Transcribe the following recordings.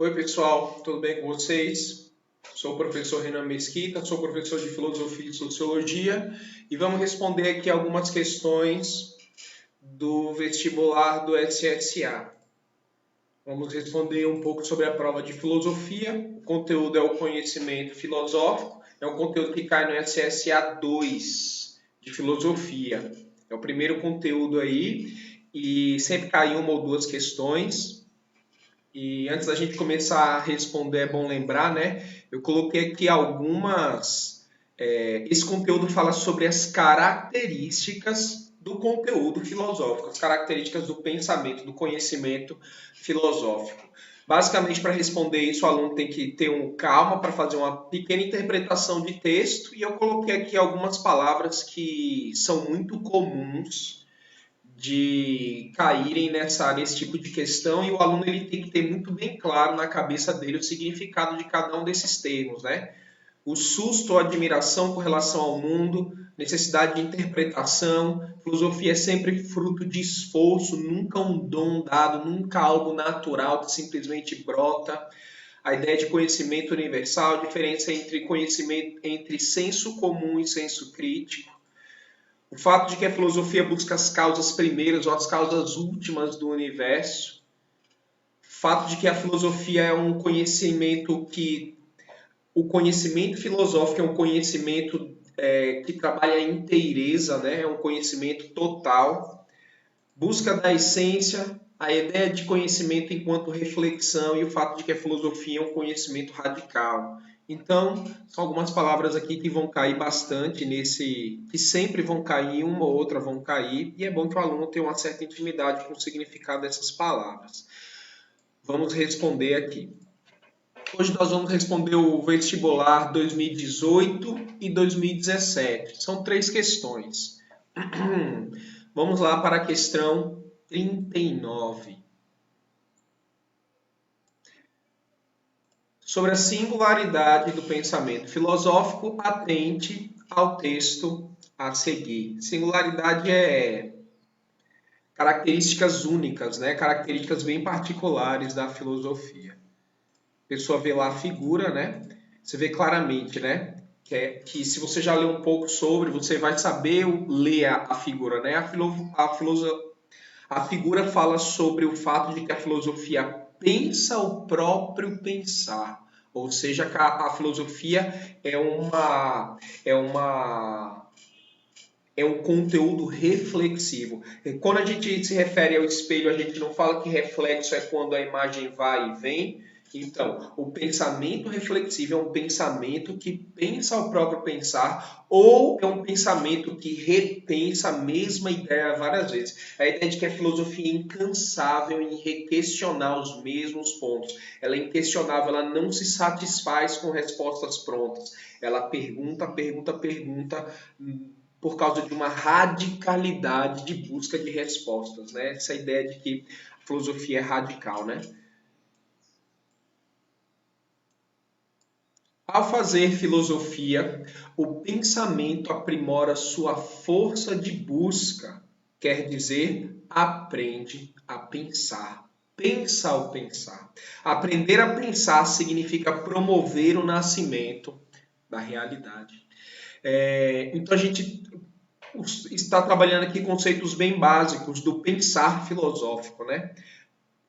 Oi, pessoal, tudo bem com vocês? Sou o professor Renan Mesquita, sou professor de Filosofia e Sociologia e vamos responder aqui algumas questões do vestibular do SSA. Vamos responder um pouco sobre a prova de filosofia. O conteúdo é o conhecimento filosófico, é um conteúdo que cai no SSA 2 de filosofia. É o primeiro conteúdo aí e sempre cai uma ou duas questões. E antes da gente começar a responder, é bom lembrar, né? Eu coloquei aqui algumas. Esse conteúdo fala sobre as características do conteúdo filosófico, as características do pensamento, do conhecimento filosófico. Basicamente, para responder isso, o aluno tem que ter calma para fazer uma pequena interpretação de texto, e eu coloquei aqui algumas palavras que são muito comuns de caírem nesse tipo de questão, e o aluno ele tem que ter muito bem claro na cabeça dele o significado de cada um desses termos, né? O susto ou admiração com relação ao mundo, necessidade de interpretação, filosofia é sempre fruto de esforço, nunca um dom dado, nunca algo natural que simplesmente brota. A ideia de conhecimento universal, a diferença entre conhecimento entre senso comum e senso crítico. O fato de que a filosofia busca as causas primeiras ou as causas últimas do universo. O fato de que a filosofia é um conhecimento que... O conhecimento filosófico é um conhecimento que trabalha a inteireza, né? É um conhecimento total. Busca da essência, a ideia de conhecimento enquanto reflexão e o fato de que a filosofia é um conhecimento radical. Então, são algumas palavras aqui que vão cair bastante que sempre vão cair, uma ou outra vão cair, e é bom que o aluno tenha uma certa intimidade com o significado dessas palavras. Vamos responder aqui. Hoje nós vamos responder o vestibular 2018 e 2017. São 3 questões. Vamos lá para a questão 39. Sobre a singularidade do pensamento filosófico, atente ao texto a seguir. Singularidade é características únicas, né? Características bem particulares da filosofia. A pessoa vê lá a figura, né? Você vê claramente, né? Que se você já leu um pouco sobre, você vai saber ler a figura, né? A figura fala sobre o fato de que a filosofia pensa o próprio pensar. Ou seja, a filosofia é um conteúdo reflexivo. Quando a gente se refere ao espelho, a gente não fala que reflexo é quando a imagem vai e vem. Então, o pensamento reflexivo é um pensamento que pensa o próprio pensar, ou é um pensamento que repensa a mesma ideia várias vezes. A ideia de que a filosofia é incansável em questionar os mesmos pontos. Ela é inquestionável, ela não se satisfaz com respostas prontas. Ela pergunta, pergunta, pergunta, por causa de uma radicalidade de busca de respostas, né? Essa ideia de que a filosofia é radical, né? Ao fazer filosofia, o pensamento aprimora sua força de busca, quer dizer, aprende a pensar. Pensa ao pensar. Aprender a pensar significa promover o nascimento da realidade. Então a gente está trabalhando aqui conceitos bem básicos do pensar filosófico, né?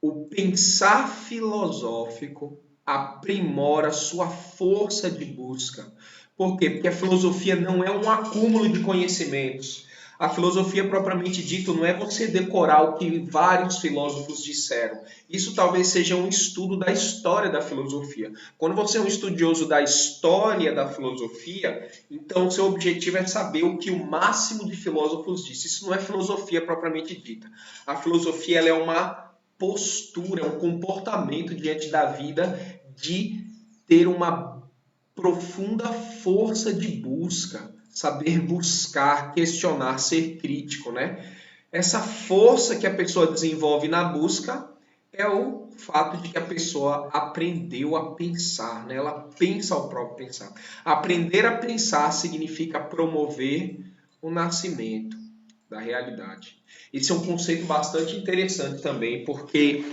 O pensar filosófico aprimora sua força de busca. Por quê? Porque a filosofia não é um acúmulo de conhecimentos. A filosofia propriamente dito não é você decorar o que vários filósofos disseram. Isso talvez seja um estudo da história da filosofia. Quando você é um estudioso da história da filosofia, então seu objetivo é saber o que o máximo de filósofos disse. Isso não é filosofia propriamente dita. A filosofia ela é uma postura, um comportamento diante da vida de ter uma profunda força de busca, saber buscar, questionar, ser crítico, né? Essa força que a pessoa desenvolve na busca é o fato de que a pessoa aprendeu a pensar, né? Ela pensa o próprio pensar. Aprender a pensar significa promover o nascimento da realidade. Esse é um conceito bastante interessante também, porque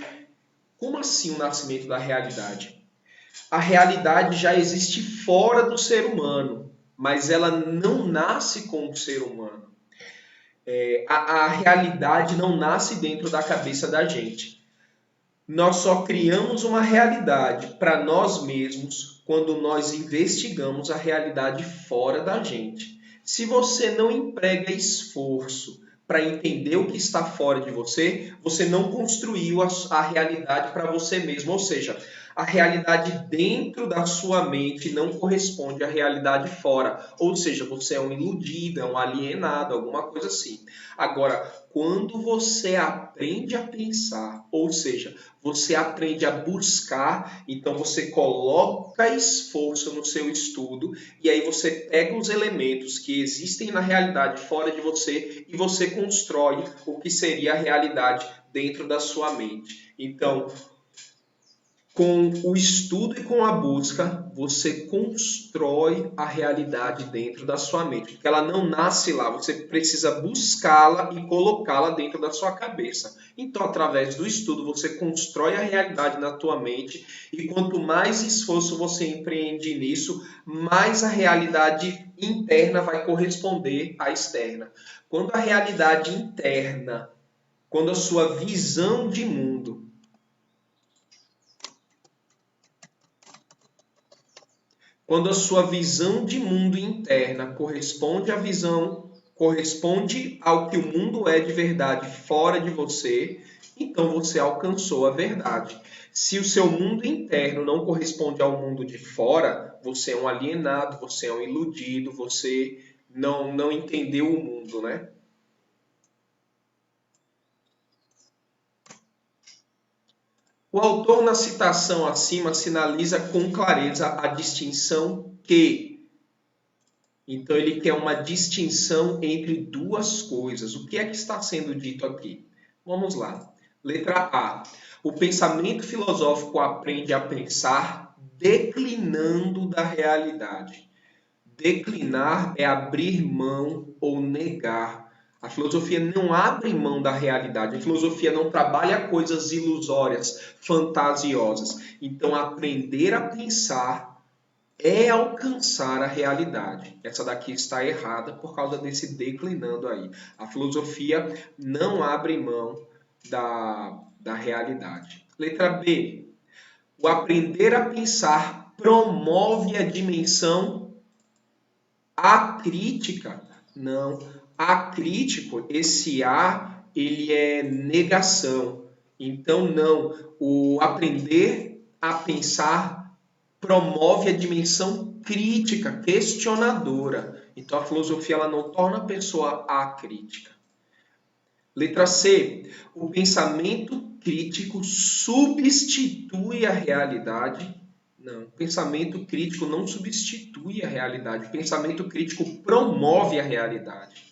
Como assim o nascimento da realidade? A realidade já existe fora do ser humano, mas ela não nasce com o ser humano. A realidade não nasce dentro da cabeça da gente. Nós só criamos uma realidade para nós mesmos quando nós investigamos a realidade fora da gente. Se você não emprega esforço para entender o que está fora de você, você não construiu a realidade para você mesmo. Ou seja, a realidade dentro da sua mente não corresponde à realidade fora. Ou seja, você é um iludido, é um alienado, alguma coisa assim. Agora, quando você aprende a pensar, ou seja, você aprende a buscar, então você coloca esforço no seu estudo e aí você pega os elementos que existem na realidade fora de você e você constrói o que seria a realidade dentro da sua mente. Então, com o estudo e com a busca, você constrói a realidade dentro da sua mente. Porque ela não nasce lá, você precisa buscá-la e colocá-la dentro da sua cabeça. Então, através do estudo, você constrói a realidade na tua mente e quanto mais esforço você empreende nisso, mais a realidade interna vai corresponder à externa. Quando a realidade interna, quando a sua visão de mundo Quando a sua visão de mundo interna corresponde ao que o mundo é de verdade fora de você, então você alcançou a verdade. Se o seu mundo interno não corresponde ao mundo de fora, você é um alienado, você é um iludido, você não entendeu o mundo, né? O autor, na citação acima, sinaliza com clareza a distinção que. Então, ele quer uma distinção entre duas coisas. O que é que está sendo dito aqui? Vamos lá. Letra A. O pensamento filosófico aprende a pensar declinando da realidade. Declinar é abrir mão ou negar. A filosofia não abre mão da realidade. A filosofia não trabalha coisas ilusórias, fantasiosas. Então, aprender a pensar é alcançar a realidade. Essa daqui está errada por causa desse declinando aí. A filosofia não abre mão da realidade. Letra B. O aprender a pensar promove a dimensão acrítica. Não. Acrítico, esse A, ele é negação. Então, não. O aprender a pensar promove a dimensão crítica, questionadora. Então, a filosofia ela não torna a pessoa acrítica. Letra C. O pensamento crítico substitui a realidade. Não, o pensamento crítico não substitui a realidade. O pensamento crítico promove a realidade.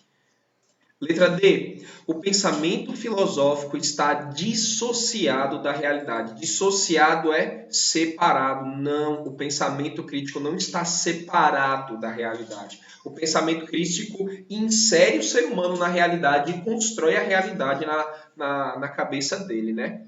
Letra D. O pensamento filosófico está dissociado da realidade. Dissociado é separado. Não, o pensamento crítico não está separado da realidade. O pensamento crítico insere o ser humano na realidade e constrói a realidade na cabeça dele, né?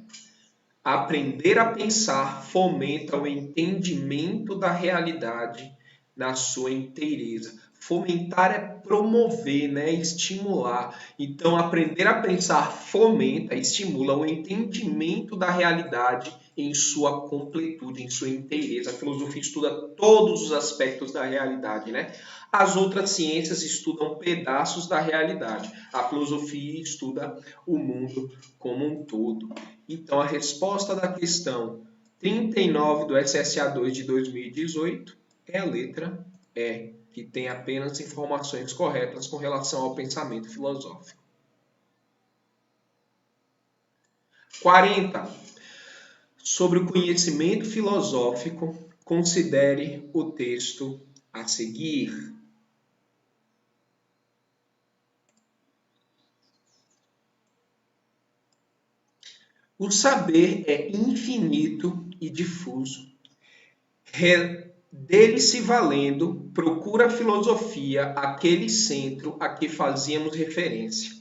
Aprender a pensar fomenta o entendimento da realidade na sua inteireza. Fomentar é promover, né? Estimular. Então, aprender a pensar fomenta, estimula o entendimento da realidade em sua completude, em sua inteireza. A filosofia estuda todos os aspectos da realidade, né? As outras ciências estudam pedaços da realidade. A filosofia estuda o mundo como um todo. Então, a resposta da questão 39 do SSA2 de 2018 é a letra E, que tem apenas informações corretas com relação ao pensamento filosófico. 40. Sobre o conhecimento filosófico, considere o texto a seguir. O saber é infinito e difuso. Dele se valendo, procura a filosofia aquele centro a que fazíamos referência.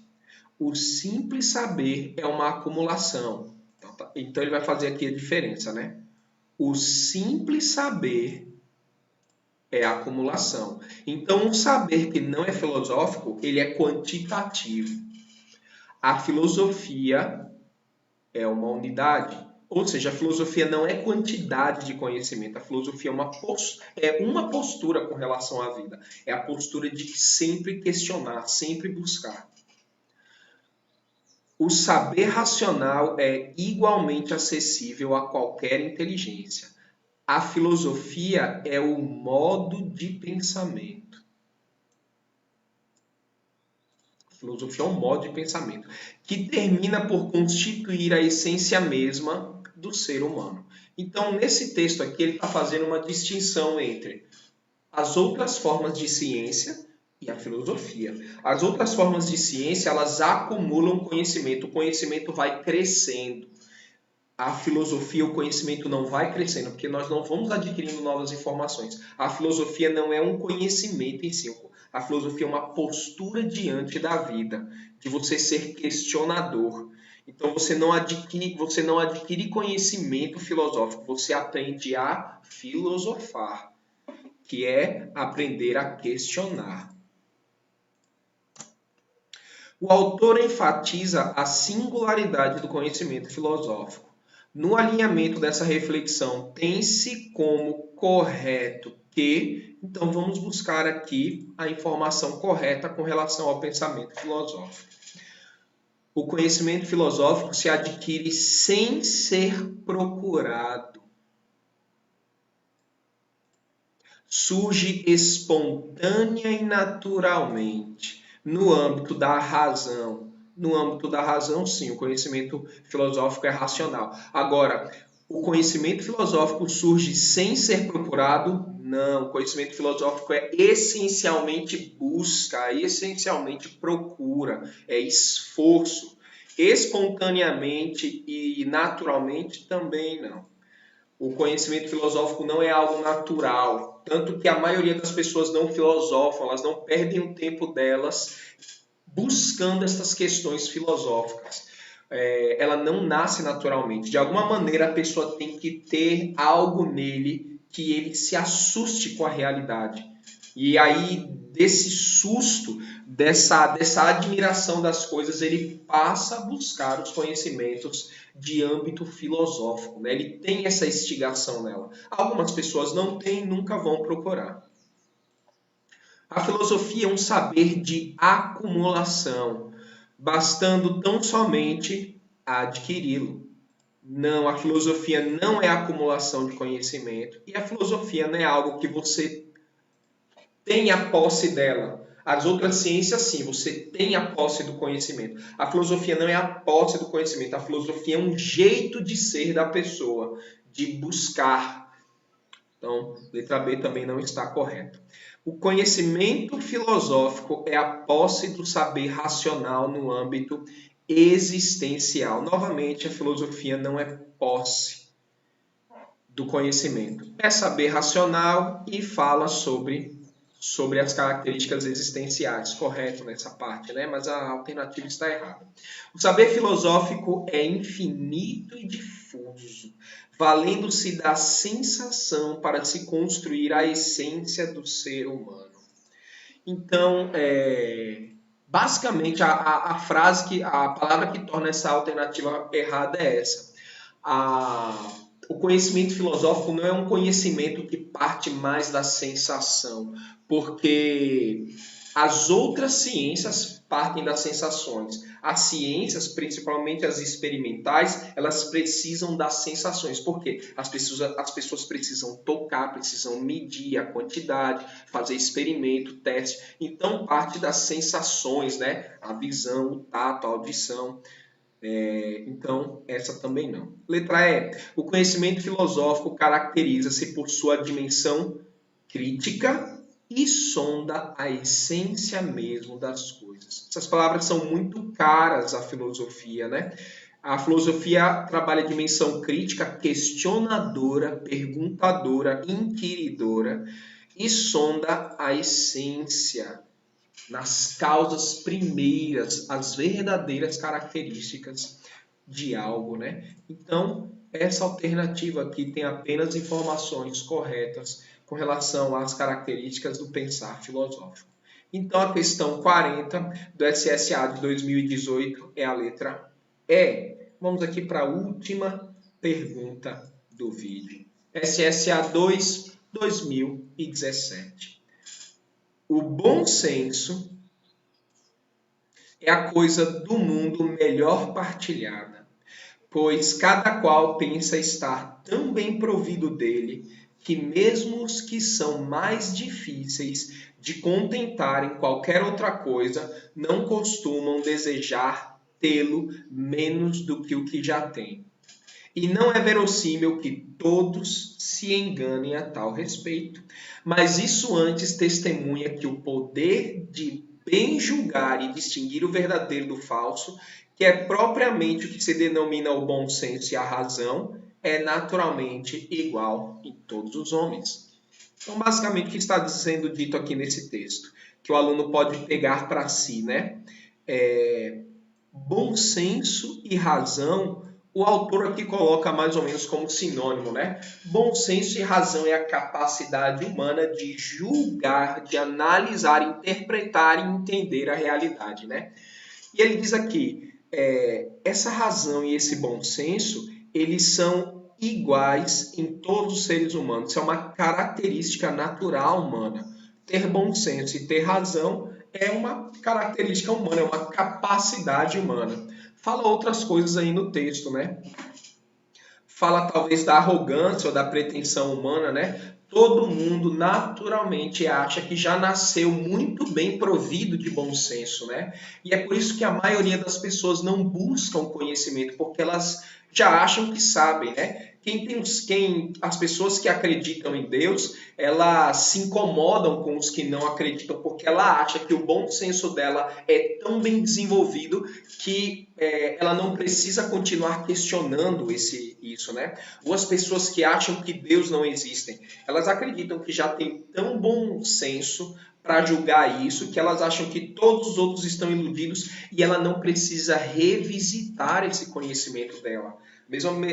O simples saber é uma acumulação. Então, Então ele vai fazer aqui a diferença, né? O simples saber é a acumulação. Então, um saber que não é filosófico, ele é quantitativo. A filosofia é uma unidade. Ou seja, a filosofia não é quantidade de conhecimento. A filosofia é uma postura com relação à vida. É a postura de sempre questionar, sempre buscar. O saber racional é igualmente acessível a qualquer inteligência. A filosofia é o modo de pensamento. A filosofia é um modo de pensamento que termina por constituir a essência mesma do ser humano. Então, nesse texto aqui, ele está fazendo uma distinção entre as outras formas de ciência e a filosofia. As outras formas de ciência, elas acumulam conhecimento. O conhecimento vai crescendo. A filosofia, o conhecimento não vai crescendo, porque nós não vamos adquirindo novas informações. A filosofia não é um conhecimento em si. A filosofia é uma postura diante da vida, de você ser questionador. Então você não adquire conhecimento filosófico, você aprende a filosofar, que é aprender a questionar. O autor enfatiza a singularidade do conhecimento filosófico. No alinhamento dessa reflexão, tem-se como correto que... Então, vamos buscar aqui a informação correta com relação ao pensamento filosófico. O conhecimento filosófico se adquire sem ser procurado. Surge espontânea e naturalmente, no âmbito da razão. No âmbito da razão, sim, o conhecimento filosófico é racional. Agora, o conhecimento filosófico surge sem ser procurado? Não, o conhecimento filosófico é essencialmente busca, essencialmente procura, é esforço. Espontaneamente e naturalmente também não. O conhecimento filosófico não é algo natural, tanto que a maioria das pessoas não filosofam, elas não perdem o tempo delas buscando essas questões filosóficas. Ela não nasce naturalmente. De alguma maneira, a pessoa tem que ter algo nele que ele se assuste com a realidade. E aí, desse susto, dessa admiração das coisas, ele passa a buscar os conhecimentos de âmbito filosófico. Né? Ele tem essa instigação nela. Algumas pessoas não têm, nunca vão procurar. A filosofia é um saber de acumulação, bastando tão somente adquiri-lo. Não, a filosofia não é acumulação de conhecimento e a filosofia não é algo que você tem a posse dela. As outras ciências, sim, você tem a posse do conhecimento. A filosofia não é a posse do conhecimento, a filosofia é um jeito de ser da pessoa, de buscar. Então, letra B também não está correta. O conhecimento filosófico é a posse do saber racional no âmbito existencial. Novamente, a filosofia não é posse do conhecimento. É saber racional e fala sobre as características existenciais. Correto nessa parte, né? Mas a alternativa está errada. O saber filosófico é infinito e difuso, valendo-se da sensação para se construir a essência do ser humano. Então, basicamente, a palavra que torna essa alternativa errada é essa. O conhecimento filosófico não é um conhecimento que parte mais da sensação, porque as outras ciências partem das sensações. As ciências, principalmente as experimentais, elas precisam das sensações. Por quê? As pessoas precisam tocar, precisam medir a quantidade, fazer experimento, teste. Então, parte das sensações, né? A visão, o tato, a audição. Então, essa também não. Letra E. O conhecimento filosófico caracteriza-se por sua dimensão crítica e sonda a essência mesmo das coisas. Essas palavras são muito caras à filosofia, né? A filosofia trabalha a dimensão crítica, questionadora, perguntadora, inquiridora e sonda a essência, nas causas primeiras, as verdadeiras características de algo, né? Então, essa alternativa aqui tem apenas informações corretas com relação às características do pensar filosófico. Então, a questão 40 do SSA de 2018 é a letra E. Vamos aqui para a última pergunta do vídeo. SSA 2, 2017. O bom senso é a coisa do mundo melhor partilhada, pois cada qual pensa estar tão bem provido dele, que mesmo os que são mais difíceis de contentar em qualquer outra coisa, não costumam desejar tê-lo menos do que o que já tem. E não é verossímil que todos se enganem a tal respeito, mas isso antes testemunha que o poder de bem julgar e distinguir o verdadeiro do falso, que é propriamente o que se denomina o bom senso e a razão, é naturalmente igual em todos os homens. Então, basicamente, o que está sendo dito aqui nesse texto? Que o aluno pode pegar para si, né? Bom senso e razão, o autor aqui coloca mais ou menos como sinônimo, né? Bom senso e razão é a capacidade humana de julgar, de analisar, interpretar e entender a realidade, né? E ele diz aqui, essa razão e esse bom senso, eles são iguais em todos os seres humanos. Isso é uma característica natural humana. Ter bom senso e ter razão é uma característica humana, é uma capacidade humana. Fala outras coisas aí no texto, né? Fala talvez da arrogância ou da pretensão humana, né? Todo mundo naturalmente acha que já nasceu muito bem provido de bom senso, né? E é por isso que a maioria das pessoas não buscam conhecimento, porque elas já acham que sabem, né? As pessoas que acreditam em Deus, elas se incomodam com os que não acreditam, porque ela acha que o bom senso dela é tão bem desenvolvido que ela não precisa continuar questionando isso, né? Ou as pessoas que acham que Deus não existe, elas acreditam que já tem tão bom senso para julgar isso, que elas acham que todos os outros estão iludidos e ela não precisa revisitar esse conhecimento dela.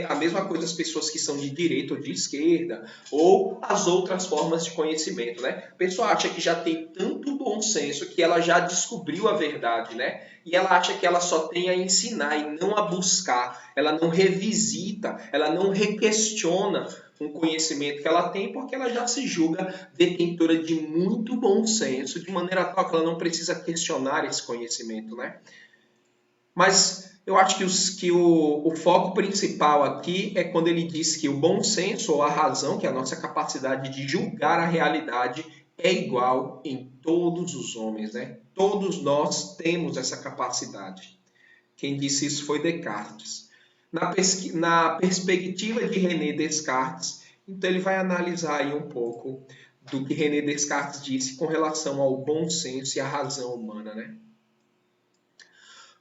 A mesma coisa as pessoas que são de direita ou de esquerda, ou as outras formas de conhecimento, né? A pessoa acha que já tem tanto bom senso que ela já descobriu a verdade, né? E ela acha que ela só tem a ensinar e não a buscar. Ela não revisita, ela não requestiona um conhecimento que ela tem, porque ela já se julga detentora de muito bom senso, de maneira tal que ela não precisa questionar esse conhecimento, né? Mas eu acho que o foco principal aqui é quando ele diz que o bom senso ou a razão, que é a nossa capacidade de julgar a realidade, é igual em todos os homens, né? Todos nós temos essa capacidade. Quem disse isso foi Descartes. Na perspectiva de René Descartes, então ele vai analisar aí um pouco do que René Descartes disse com relação ao bom senso e à razão humana, né?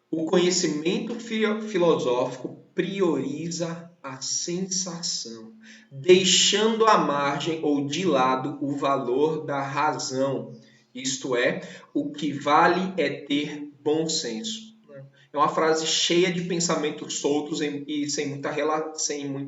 O conhecimento filosófico prioriza a sensação, deixando à margem ou de lado o valor da razão. Isto é, o que vale é ter bom senso. É uma frase cheia de pensamentos soltos e sem muita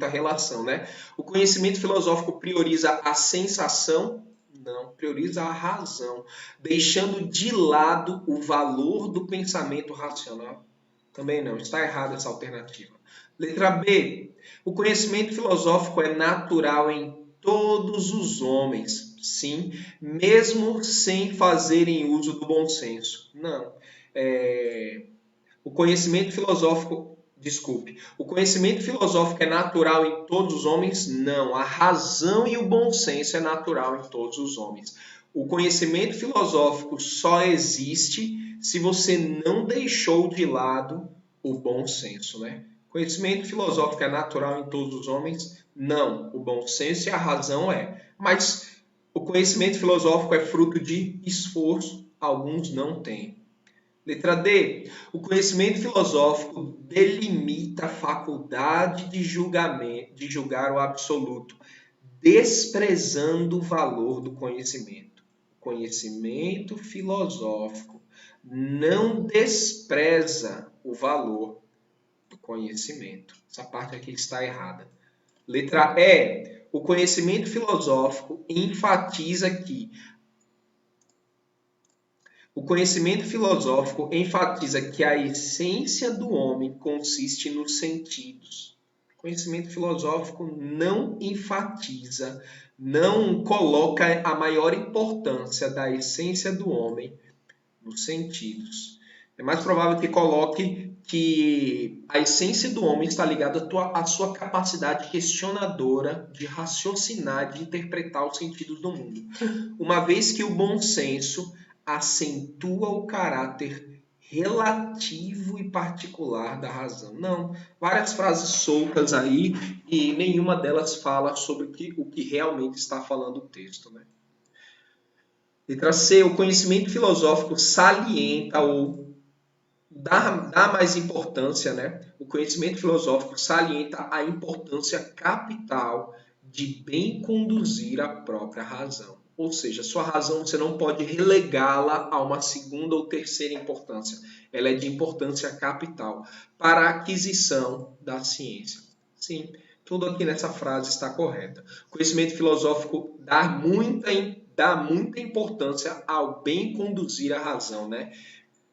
relação, né? O conhecimento filosófico prioriza a sensação? Não, prioriza a razão, deixando de lado o valor do pensamento racional. Também não, está errada essa alternativa. Letra B. O conhecimento filosófico é natural em todos os homens, sim, mesmo sem fazerem uso do bom senso. Não. O conhecimento filosófico é natural em todos os homens? Não. A razão e o bom senso é natural em todos os homens. O conhecimento filosófico só existe se você não deixou de lado o bom senso, né? Conhecimento filosófico é natural em todos os homens? Não. O bom senso e a razão é. Mas o conhecimento filosófico é fruto de esforço, alguns não têm. Letra D. O conhecimento filosófico delimita a faculdade de julgar o absoluto, desprezando o valor do conhecimento. O conhecimento filosófico não despreza o valor do conhecimento. Essa parte aqui está errada. Letra E. O conhecimento filosófico enfatiza que a essência do homem consiste nos sentidos. O conhecimento filosófico não enfatiza, não coloca a maior importância da essência do homem nos sentidos. É mais provável que coloque que a essência do homem está ligada à sua capacidade questionadora de raciocinar, de interpretar os sentidos do mundo. Uma vez que o bom senso acentua o caráter relativo e particular da razão. Não, várias frases soltas aí e nenhuma delas fala sobre o que realmente está falando o texto, né? Letra C. O conhecimento filosófico salienta ou dá mais importância, né? O conhecimento filosófico salienta a importância capital de bem conduzir a própria razão. Ou seja, sua razão você não pode relegá-la a uma segunda ou terceira importância. Ela é de importância capital para a aquisição da ciência. Sim, tudo aqui nessa frase está correto. O conhecimento filosófico dá muita importância ao bem conduzir a razão, né?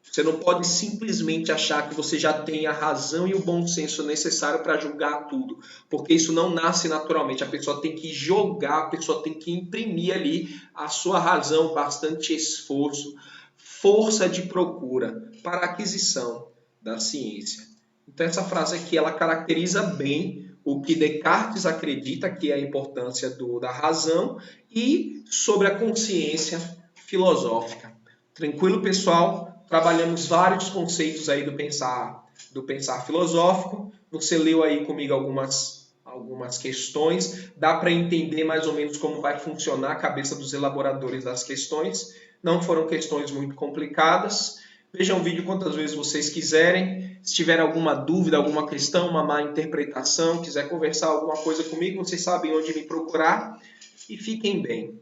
Você não pode simplesmente achar que você já tem a razão e o bom senso necessário para julgar tudo, porque isso não nasce naturalmente. A pessoa tem que jogar, a pessoa tem que imprimir ali a sua razão, bastante esforço, força de procura para a aquisição da ciência. Então essa frase aqui, ela caracteriza bem o que Descartes acredita que é a importância da razão e sobre a consciência filosófica. Tranquilo, pessoal? Trabalhamos vários conceitos aí do pensar filosófico. Você leu aí comigo algumas questões. Dá para entender mais ou menos como vai funcionar a cabeça dos elaboradores das questões. Não foram questões muito complicadas. Vejam o vídeo quantas vezes vocês quiserem. Se tiver alguma dúvida, alguma questão, uma má interpretação, quiser conversar alguma coisa comigo, vocês sabem onde me procurar. E fiquem bem.